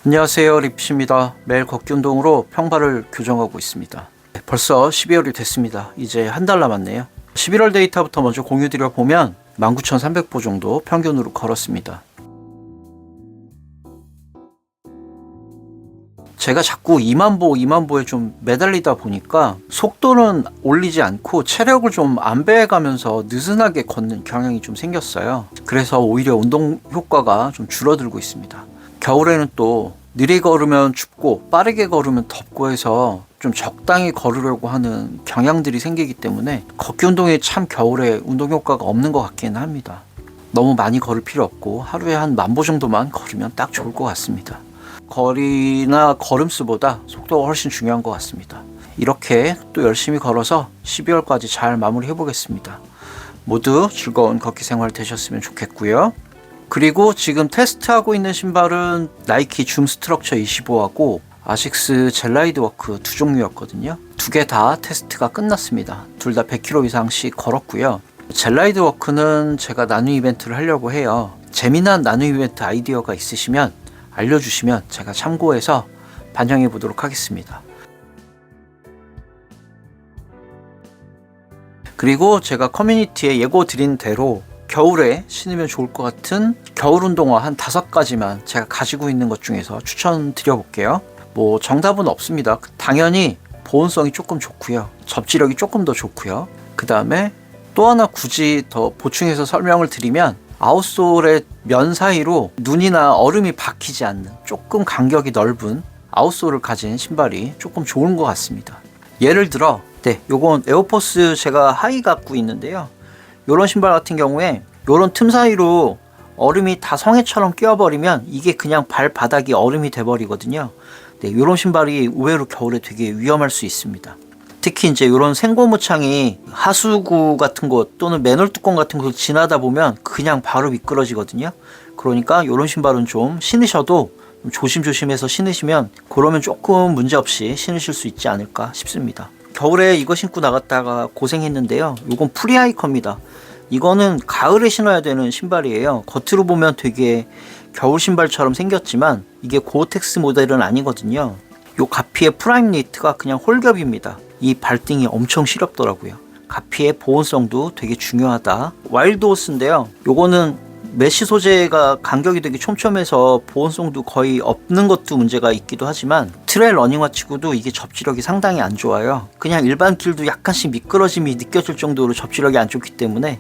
안녕하세요, 립시입니다. 매일 걷기 운동으로 평발을 교정하고 있습니다. 벌써 12월이 됐습니다. 이제 한 달 남았네요. 11월 데이터부터 먼저 공유드려 보면 19,300보 정도 평균으로 걸었습니다. 제가 자꾸 2만보에 좀 매달리다 보니까 속도는 올리지 않고 체력을 좀 안배해가면서 느슨하게 걷는 경향이 좀 생겼어요. 그래서 오히려 운동 효과가 좀 줄어들고 있습니다. 겨울에는 또 느리게 걸으면 춥고 빠르게 걸으면 덥고 해서 좀 적당히 걸으려고 하는 경향들이 생기기 때문에 걷기 운동이 참 겨울에 운동 효과가 없는 것 같기는 합니다. 너무 많이 걸을 필요 없고 하루에 한 10,000보 정도만 걸으면 딱 좋을 것 같습니다. 거리나 걸음수보다 속도가 훨씬 중요한 것 같습니다. 이렇게 또 열심히 걸어서 12월까지 잘 마무리해 보겠습니다. 모두 즐거운 걷기 생활 되셨으면 좋겠고요. 그리고 지금 테스트하고 있는 신발은 나이키 줌 스트럭처 25하고 아식스 젤라이드 워크 두 종류였거든요. 두 개 다 테스트가 끝났습니다. 둘 다 100km 이상씩 걸었고요. 젤라이드 워크는 제가 나눔 이벤트를 하려고 해요. 재미난 나눔 이벤트 아이디어가 있으시면 알려주시면 제가 참고해서 반영해 보도록 하겠습니다. 그리고 제가 커뮤니티에 예고 드린 대로 겨울에 신으면 좋을 것 같은 겨울 운동화 한 5가지만 제가 가지고 있는 것 중에서 추천드려 볼게요. 뭐 정답은 없습니다. 당연히 보온성이 조금 좋고요. 접지력이 조금 더 좋고요. 그 다음에 또 하나 굳이 더 보충해서 설명을 드리면 아웃솔의 면 사이로 눈이나 얼음이 박히지 않는 조금 간격이 넓은 아웃솔을 가진 신발이 조금 좋은 것 같습니다. 예를 들어 요건 에어포스 제가 하이 갖고 있는데요. 요런 신발 같은 경우에 요런 틈 사이로 얼음이 다 성에처럼 끼어버리면 이게 그냥 발바닥이 얼음이 돼버리거든요. 요런 신발이 의외로 겨울에 되게 위험할 수 있습니다. 특히 이제 이런 생고무창이 하수구 같은 곳 또는 맨홀 뚜껑 같은 곳을 지나다 보면 그냥 바로 미끄러지거든요. 그러니까 이런 신발은 좀 신으셔도 조심조심해서 신으시면 그러면 조금 문제없이 신으실 수 있지 않을까 싶습니다. 겨울에 이거 신고 나갔다가 고생했는데요. 이건 프리하이커입니다. 이거는 가을에 신어야 되는 신발이에요. 겉으로 보면 되게 겨울 신발처럼 생겼지만 이게 고어텍스 모델은 아니거든요. 요 가피의 프라임 니트가 그냥 홀겹입니다. 이 발등이 엄청 시렵더라고요. 가피의 보온성도 되게 중요하다. 와일드 호스인데요. 요거는 메쉬 소재가 간격이 되게 촘촘해서 보온성도 거의 없는 것도 문제가 있기도 하지만 트레일 러닝화 치고도 이게 접지력이 상당히 안 좋아요. 그냥 일반 길도 약간씩 미끄러짐이 느껴질 정도로 접지력이 안 좋기 때문에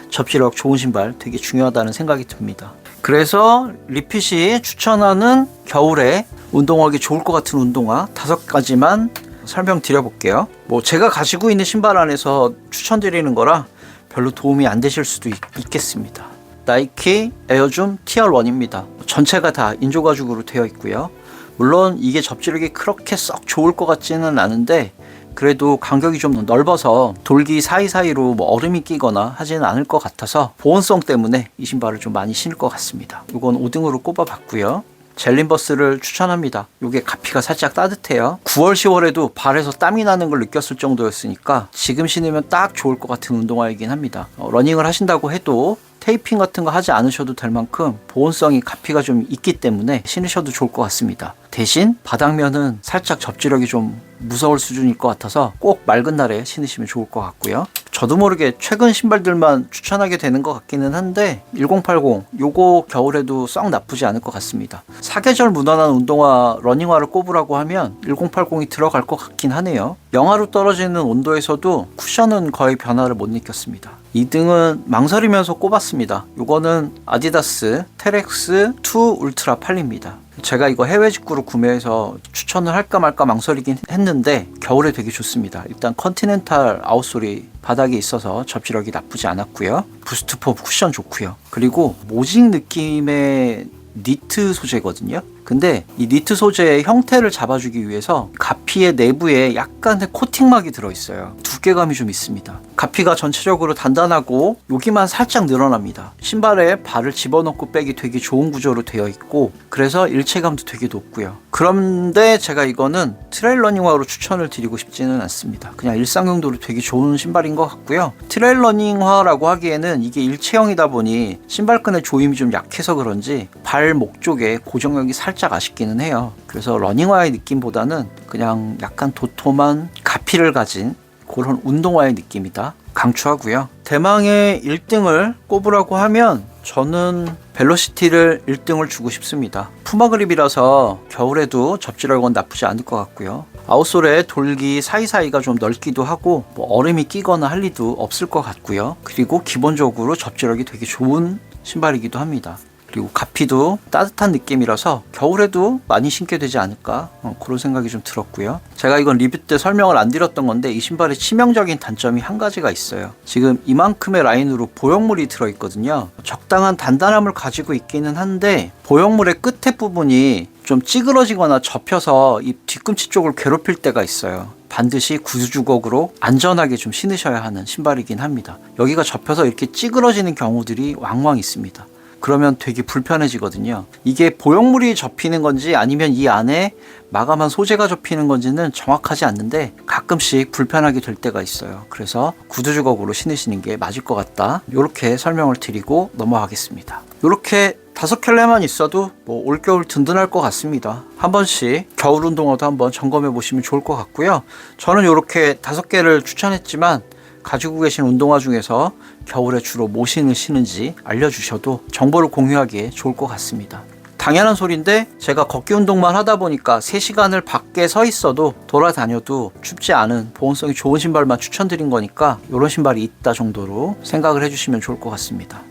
접지력 좋은 신발 되게 중요하다는 생각이 듭니다. 그래서 리핏이 추천하는 겨울에 운동하기 좋을 것 같은 운동화 5가지만 설명드려 볼게요. 뭐 제가 가지고 있는 신발 안에서 추천드리는 거라 별로 도움이 안 되실 수도 있겠습니다. 나이키 에어줌 TR1입니다. 전체가 다 인조 가죽으로 되어 있고요. 물론 이게 접지력이 그렇게 썩 좋을 것 같지는 않은데 그래도 간격이 좀 넓어서 돌기 사이사이로 뭐 얼음이 끼거나 하지는 않을 것 같아서 보온성 때문에 이 신발을 좀 많이 신을 것 같습니다. 이건 5등으로 꼽아봤고요. 젤린버스를 추천합니다. 이게 가피가 살짝 따뜻해요. 9월 10월에도 발에서 땀이 나는 걸 느꼈을 정도였으니까 지금 신으면 딱 좋을 것 같은 운동화이긴 합니다. 러닝을 하신다고 해도 테이핑 같은 거 하지 않으셔도 될 만큼 보온성이 가피가 좀 있기 때문에 신으셔도 좋을 것 같습니다. 대신 바닥면은 살짝 접지력이 좀 무서울 수준일 것 같아서 꼭 맑은 날에 신으시면 좋을 것 같고요. 저도 모르게 최근 신발들만 추천하게 되는 것 같기는 한데 1080 요거 겨울에도 썩 나쁘지 않을 것 같습니다. 사계절 무난한 운동화 러닝화를 꼽으라고 하면 1080이 들어갈 것 같긴 하네요. 영하로 떨어지는 온도에서도 쿠션은 거의 변화를 못 느꼈습니다. 2등은 망설이면서 꼽았습니다. 요거는 아디다스 테렉스 2 울트라 8입니다. 제가 이거 해외 직구로 구매해서 추천을 할까 말까 망설이긴 했는데 겨울에 되게 좋습니다. 일단 컨티넨탈 아웃솔이 바닥에 있어서 접지력이 나쁘지 않았고요. 부스트 폼 쿠션 좋고요. 그리고 모직 느낌의 니트 소재거든요. 근데 이 니트 소재의 형태를 잡아주기 위해서 가피의 내부에 약간의 코팅막이 들어있어요. 두께감이 좀 있습니다. 가피가 전체적으로 단단하고 여기만 살짝 늘어납니다. 신발에 발을 집어넣고 빼기 되게 좋은 구조로 되어 있고 그래서 일체감도 되게 높고요. 그런데 제가 이거는 트레일 러닝화로 추천을 드리고 싶지는 않습니다. 그냥 일상 용도로 되게 좋은 신발인 것 같고요. 트레일 러닝화라고 하기에는 이게 일체형이다 보니 신발끈의 조임이 좀 약해서 그런지 발목 쪽에 고정력이 살짝 살짝 아쉽기는 해요. 그래서 러닝화의 느낌보다는 그냥 약간 도톰한 가피를 가진 그런 운동화의 느낌이다 강추하고요. 대망의 1등을 꼽으라고 하면 저는 벨로시티를 1등을 주고 싶습니다. 푸마 그립이라서 겨울에도 접질할 건 나쁘지 않을 것 같고요. 아웃솔의 돌기 사이사이가 좀 넓기도 하고 뭐 얼음이 끼거나 할 리도 없을 것 같고요. 그리고 기본적으로 접질하기 되게 좋은 신발이기도 합니다. 그리고 가피도 따뜻한 느낌이라서 겨울에도 많이 신게 되지 않을까 그런 생각이 좀 들었고요. 제가 이건 리뷰 때 설명을 안 드렸던 건데 이 신발의 치명적인 단점이 한 가지가 있어요. 지금 이만큼의 라인으로 보형물이 들어있거든요. 적당한 단단함을 가지고 있기는 한데 보형물의 끝에 부분이 좀 찌그러지거나 접혀서 이 뒤꿈치 쪽을 괴롭힐 때가 있어요. 반드시 구두주걱으로 안전하게 좀 신으셔야 하는 신발이긴 합니다. 여기가 접혀서 이렇게 찌그러지는 경우들이 왕왕 있습니다. 그러면 되게 불편해지거든요. 이게 보형물이 접히는 건지 아니면 이 안에 마감한 소재가 접히는 건지는 정확하지 않는데 가끔씩 불편하게 될 때가 있어요. 그래서 구두주걱으로 신으시는 게 맞을 것 같다. 이렇게 설명을 드리고 넘어가겠습니다. 이렇게 5켤레만 있어도 뭐 올겨울 든든할 것 같습니다. 한 번씩 겨울 운동화도 한번 점검해 보시면 좋을 것 같고요. 저는 이렇게 5개를 추천했지만 가지고 계신 운동화 중에서 겨울에 주로 뭐 신으시는지 알려주셔도 정보를 공유하기에 좋을 것 같습니다. 당연한 소리인데 제가 걷기 운동만 하다 보니까 3시간을 밖에 서 있어도 돌아다녀도 춥지 않은 보온성이 좋은 신발만 추천드린 거니까 이런 신발이 있다 정도로 생각을 해주시면 좋을 것 같습니다.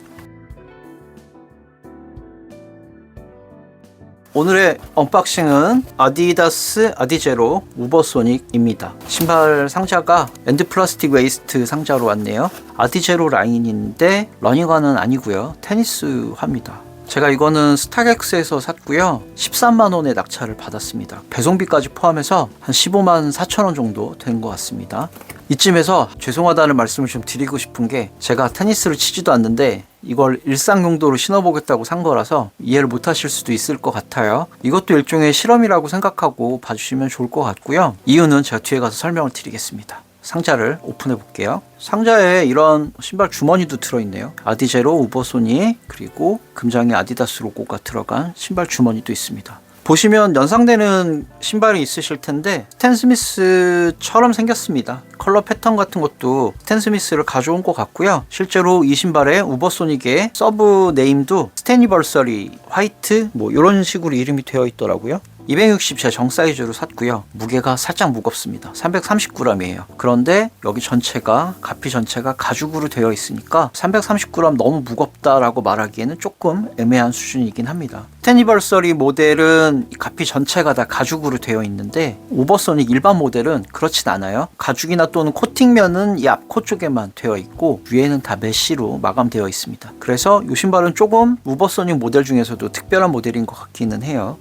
오늘의 언박싱은 아디다스 아디제로 우버소닉입니다. 신발 상자가 엔드 플라스틱 웨이스트 상자로 왔네요. 아디제로 라인인데 러닝화는 아니고요. 테니스화입니다. 제가 이거는 스타렉스에서 샀고요. 13만원의 낙찰을 받았습니다. 배송비까지 포함해서 한 15만 4천원 정도 된 것 같습니다. 이쯤에서 죄송하다는 말씀을 좀 드리고 싶은 게 제가 테니스를 치지도 않는데 이걸 일상 용도로 신어보겠다고 산 거라서 이해를 못 하실 수도 있을 것 같아요. 이것도 일종의 실험이라고 생각하고 봐주시면 좋을 것 같고요. 이유는 제가 뒤에 가서 설명을 드리겠습니다. 상자를 오픈해 볼게요. 상자에 이런 신발 주머니도 들어있네요. 아디제로 우버소닉 그리고 금장의 아디다스 로고가 들어간 신발 주머니도 있습니다. 보시면 연상되는 신발이 있으실 텐데 스탠 스미스처럼 생겼습니다. 컬러 패턴 같은 것도 스탠 스미스를 가져온 것 같고요. 실제로 이 신발의 우버소닉의 서브 네임도 스테니버서리 화이트 뭐 이런 식으로 이름이 되어 있더라고요. 260 제 정 사이즈로 샀고요. 무게가 살짝 무겁습니다. 330g이에요. 그런데 여기 전체가 가피 전체가 가죽으로 되어 있으니까 330g 너무 무겁다라고 말하기에는 조금 애매한 수준이긴 합니다. 스테니버서리 모델은 가피 전체가 다 가죽으로 되어 있는데 우버소닉 일반 모델은 그렇진 않아요. 가죽이나 또는 코팅면은 이 앞코 쪽에만 되어 있고 위에는 다 메쉬로 마감되어 있습니다. 그래서 이 신발은 조금 우버소닉 모델 중에서도 특별한 모델인 것 같기는 해요.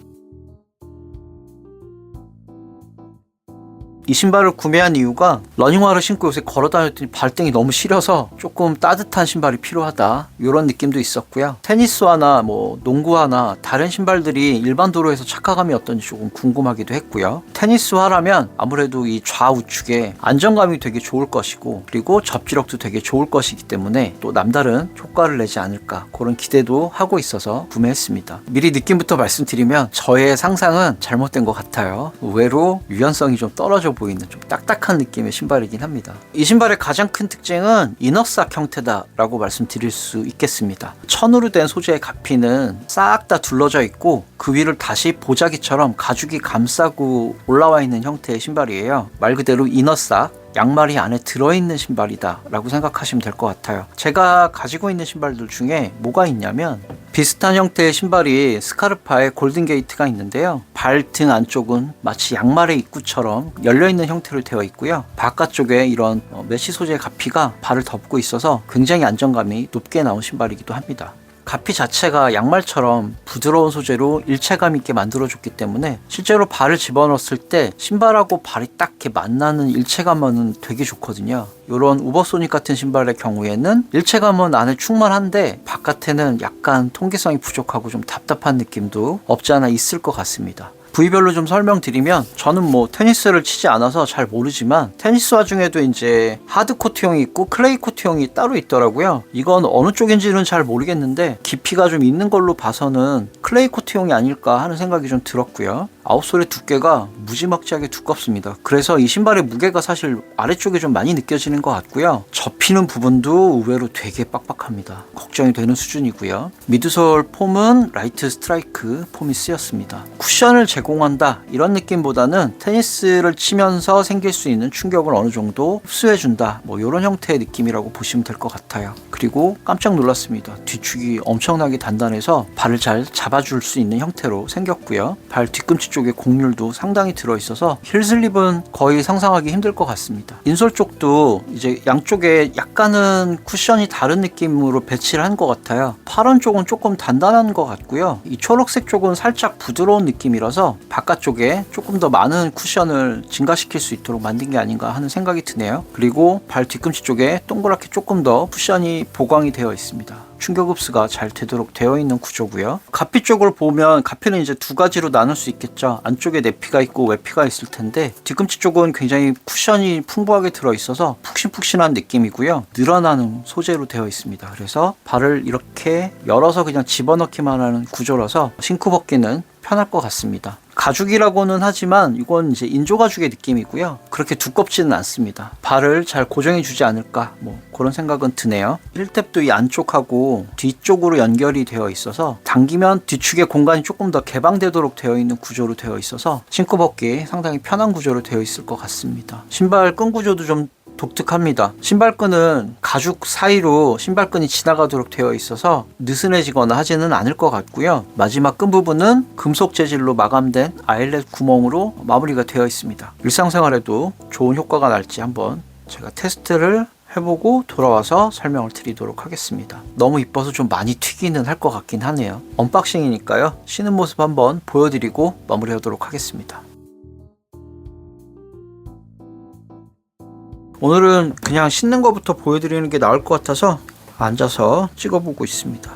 이 신발을 구매한 이유가 러닝화를 신고 요새 걸어 다녔더니 발등이 너무 시려서 조금 따뜻한 신발이 필요하다 이런 느낌도 있었고요. 테니스화나 뭐 농구화나 다른 신발들이 일반 도로에서 착화감이 어떤지 조금 궁금하기도 했고요. 테니스화라면 아무래도 이 좌우측에 안정감이 되게 좋을 것이고 그리고 접지력도 되게 좋을 것이기 때문에 또 남다른 효과를 내지 않을까 그런 기대도 하고 있어서 구매했습니다. 미리 느낌부터 말씀드리면 저의 상상은 잘못된 것 같아요. 의외로 유연성이 좀 떨어져 보이는 좀 딱딱한 느낌의 신발이긴 합니다. 이 신발의 가장 큰 특징은 이너삭 형태다라고 말씀드릴 수 있겠습니다. 천으로 된 소재의 가피는 싹 다 둘러져 있고 그 위를 다시 보자기처럼 가죽이 감싸고 올라와 있는 형태의 신발이에요. 말 그대로 이너삭 양말이 안에 들어있는 신발이다 라고 생각하시면 될 것 같아요. 제가 가지고 있는 신발들 중에 뭐가 있냐면 비슷한 형태의 신발이 스카르파의 골든 게이트가 있는데요. 발등 안쪽은 마치 양말의 입구처럼 열려있는 형태로 되어 있고요. 바깥쪽에 이런 메쉬 소재의 가피가 발을 덮고 있어서 굉장히 안정감이 높게 나온 신발이기도 합니다. 가피 자체가 양말처럼 부드러운 소재로 일체감 있게 만들어줬기 때문에 실제로 발을 집어넣었을 때 신발하고 발이 딱 이렇게 만나는 일체감은 되게 좋거든요. 이런 우버소닉 같은 신발의 경우에는 일체감은 안에 충만한데 바깥에는 약간 통기성이 부족하고 좀 답답한 느낌도 없지 않아 있을 것 같습니다. 부위별로 좀 설명드리면 저는 뭐 테니스를 치지 않아서 잘 모르지만 테니스화 중에도 이제 하드 코트형이 있고 클레이 코트형이 따로 있더라고요. 이건 어느 쪽인지는 잘 모르겠는데 깊이가 좀 있는 걸로 봐서는 클레이 코트형이 아닐까 하는 생각이 좀 들었고요. 아웃솔의 두께가 무지막지하게 두껍습니다. 그래서 이 신발의 무게가 사실 아래쪽에 좀 많이 느껴지는 것 같고요. 접히는 부분도 의외로 되게 빡빡합니다. 걱정이 되는 수준이고요. 미드솔 폼은 라이트 스트라이크 폼이 쓰였습니다. 쿠션을 제공한다 이런 느낌보다는 테니스를 치면서 생길 수 있는 충격을 어느 정도 흡수해준다 뭐 이런 형태의 느낌이라고 보시면 될 것 같아요. 그리고 깜짝 놀랐습니다. 뒤축이 엄청나게 단단해서 발을 잘 잡아줄 수 있는 형태로 생겼고요. 발 뒤꿈치 쪽에 곡률도 상당히 들어있어서 힐슬립은 거의 상상하기 힘들 것 같습니다. 인솔 쪽도 이제 양쪽에 약간은 쿠션이 다른 느낌으로 배치를 한 것 같아요. 파란 쪽은 조금 단단한 것 같고요. 이 초록색 쪽은 살짝 부드러운 느낌이라서 바깥쪽에 조금 더 많은 쿠션을 증가시킬 수 있도록 만든 게 아닌가 하는 생각이 드네요. 그리고 발 뒤꿈치 쪽에 동그랗게 조금 더 쿠션이 보강이 되어 있습니다. 충격 흡수가 잘 되도록 되어 있는 구조고요. 가피 쪽을 보면 가피는 이제 두 가지로 나눌 수 있겠죠. 안쪽에 내피가 있고 외피가 있을 텐데 뒤꿈치 쪽은 굉장히 쿠션이 풍부하게 들어 있어서 푹신푹신한 느낌이고요. 늘어나는 소재로 되어 있습니다. 그래서 발을 이렇게 열어서 그냥 집어넣기만 하는 구조라서 신고 벗기는 편할 것 같습니다. 가죽이라고는 하지만 이건 이제 인조 가죽의 느낌이고요. 그렇게 두껍지는 않습니다. 발을 잘 고정해 주지 않을까 뭐 그런 생각은 드네요. 힐탭도 이 안쪽하고 뒤쪽으로 연결이 되어 있어서 당기면 뒤축의 공간이 조금 더 개방되도록 되어 있는 구조로 되어 있어서 신고 벗기 상당히 편한 구조로 되어 있을 것 같습니다. 신발 끈 구조도 좀 독특합니다. 신발끈은 가죽 사이로 신발끈이 지나가도록 되어 있어서 느슨해지거나 하지는 않을 것 같고요. 마지막 끈 부분은 금속 재질로 마감된 아일렛 구멍으로 마무리가 되어 있습니다. 일상생활에도 좋은 효과가 날지 한번 제가 테스트를 해보고 돌아와서 설명을 드리도록 하겠습니다. 너무 이뻐서 좀 많이 튀기는 할 것 같긴 하네요. 언박싱이니까요. 신은 모습 한번 보여드리고 마무리하도록 하겠습니다. 오늘은 그냥 신는 것부터 보여드리는 게 나을 것 같아서 앉아서 찍어보고 있습니다.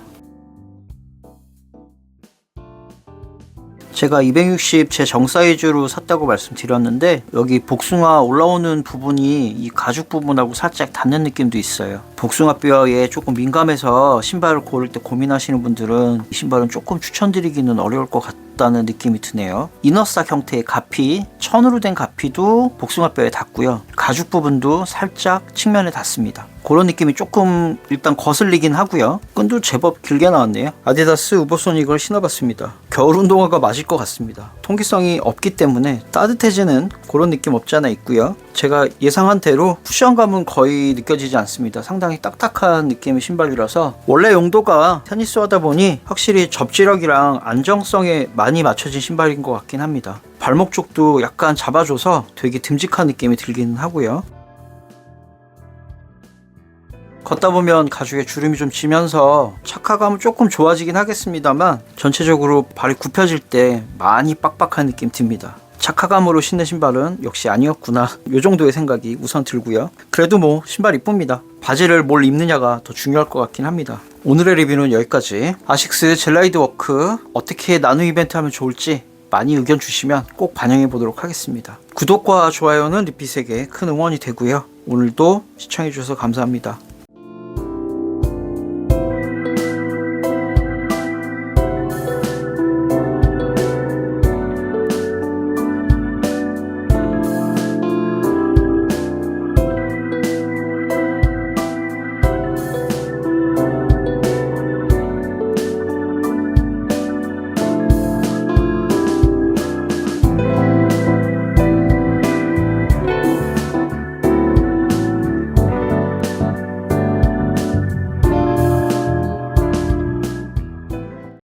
제가 260 제 정 사이즈로 샀다고 말씀드렸는데 여기 복숭아 올라오는 부분이 이 가죽 부분하고 살짝 닿는 느낌도 있어요. 복숭아 뼈에 조금 민감해서 신발을 고를 때 고민하시는 분들은 이 신발은 조금 추천드리기는 어려울 것 같다는 느낌이 드네요. 이너삭 형태의 가피, 천으로 된 가피도 복숭아 뼈에 닿고요. 가죽 부분도 살짝 측면에 닿습니다. 그런 느낌이 조금 일단 거슬리긴 하고요. 끈도 제법 길게 나왔네요. 아디다스 우버소닉을 신어봤습니다. 겨울 운동화가 맞을 것 같습니다. 통기성이 없기 때문에 따뜻해지는 그런 느낌 없지 않아 있고요. 제가 예상한 대로 쿠션감은 거의 느껴지지 않습니다. 상당히 딱딱한 느낌의 신발이라서 원래 용도가 테니스 하다 보니 확실히 접지력이랑 안정성에 많이 맞춰진 신발인 것 같긴 합니다. 발목 쪽도 약간 잡아줘서 되게 듬직한 느낌이 들기는 하고요. 걷다 보면 가죽에 주름이 좀 지면서 착화감은 조금 좋아지긴 하겠습니다만 전체적으로 발이 굽혀질 때 많이 빡빡한 느낌 듭니다. 착화감으로 신는 신발은 역시 아니었구나 이 정도의 생각이 우선 들고요. 그래도 뭐 신발 이쁩니다. 바지를 뭘 입느냐가 더 중요할 것 같긴 합니다. 오늘의 리뷰는 여기까지. 아식스 젤라이드 워크 어떻게 나눔 이벤트 하면 좋을지 많이 의견 주시면 꼭 반영해 보도록 하겠습니다. 구독과 좋아요는 리핏에게 큰 응원이 되고요. 오늘도 시청해 주셔서 감사합니다.